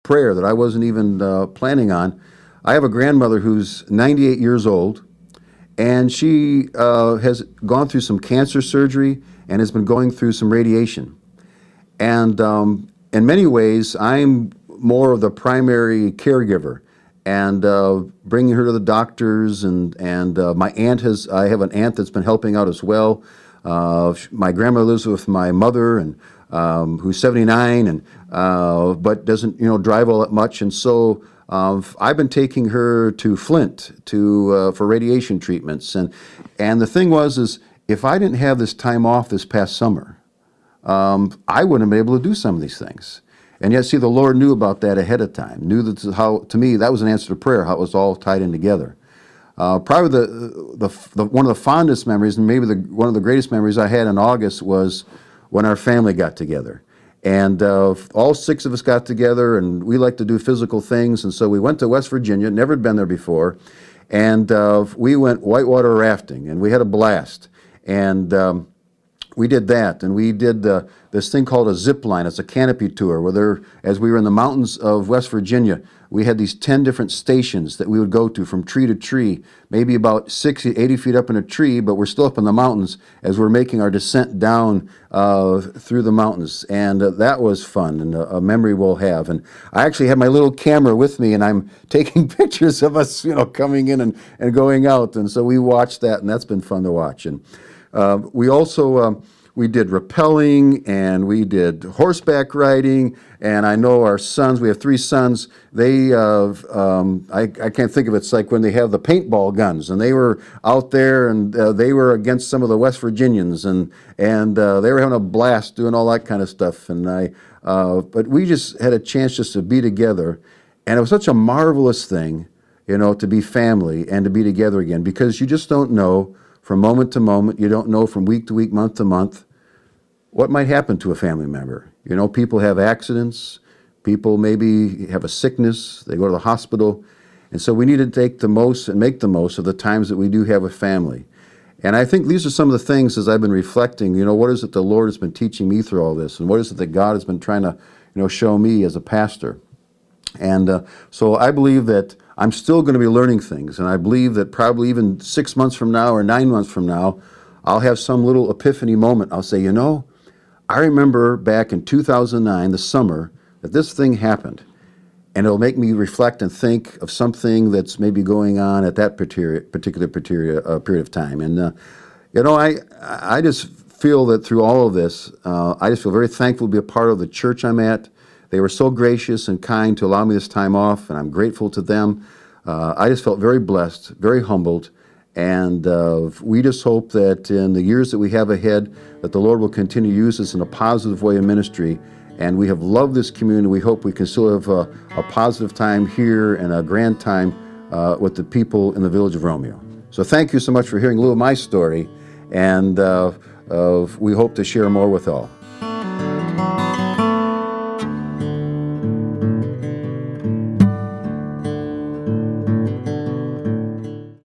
prayer that I wasn't even planning on. I have a grandmother who's 98 years old, and she has gone through some cancer surgery and has been going through some radiation. And in many ways, I'm more of the primary caregiver, and bringing her to the doctors, and my aunt I have an aunt that's been helping out as well. My grandmother lives with my mother, and who's 79, and but doesn't drive all that much, and so I've been taking her to Flint for radiation treatments, and the thing is if I didn't have this time off this past summer, I wouldn't have been able to do some of these things. And yet, see, the Lord knew about that ahead of time. Knew that how, to me, that was an answer to prayer. How it was all tied in together. Probably one of the fondest memories, and maybe one of the greatest memories I had in August, was when our family got together. And all 6 of us got together, and we like to do physical things. And so we went to West Virginia, never had been there before, and we went whitewater rafting, and we had a blast. And we did that, and we did this thing called a zip line. It's a canopy tour where as we were in the mountains of West Virginia, we had these 10 different stations that we would go to from tree to tree, maybe about 60, 80 feet up in a tree, but we're still up in the mountains as we're making our descent down through the mountains. And that was fun, and a memory we'll have. And I actually had my little camera with me, and I'm taking pictures of us, coming in and going out. And so we watched that, and that's been fun to watch. And we also we did rappelling, and we did horseback riding, and I know our sons, we have 3 sons, they, I can't think of it, it's like when they have the paintball guns, and they were out there, and they were against some of the West Virginians, and they were having a blast doing all that kind of stuff, and but we just had a chance just to be together, and it was such a marvelous thing, to be family and to be together again, because you just don't know from moment to moment, you don't know from week to week, month to month, what might happen to a family member. People have accidents, people maybe have a sickness, they go to the hospital, and so we need to take the most and make the most of the times that we do have a family. And I think these are some of the things, as I've been reflecting, what is it the Lord has been teaching me through all this, and what is it that God has been trying to, show me as a pastor. And so I believe that I'm still going to be learning things, and I believe that probably even 6 months from now or 9 months from now, I'll have some little epiphany moment. I'll say, I remember back in 2009, the summer, that this thing happened, and it'll make me reflect and think of something that's maybe going on at that particular period of time. And I just feel that through all of this, I just feel very thankful to be a part of the church I'm at. They were so gracious and kind to allow me this time off, and I'm grateful to them. I just felt very blessed, very humbled, and we just hope that in the years that we have ahead, that the Lord will continue to use us in a positive way in ministry. And we have loved this community. We hope we can still have a positive time here and a grand time with the people in the village of Romeo. So thank you so much for hearing a little of my story, and we hope to share more with all.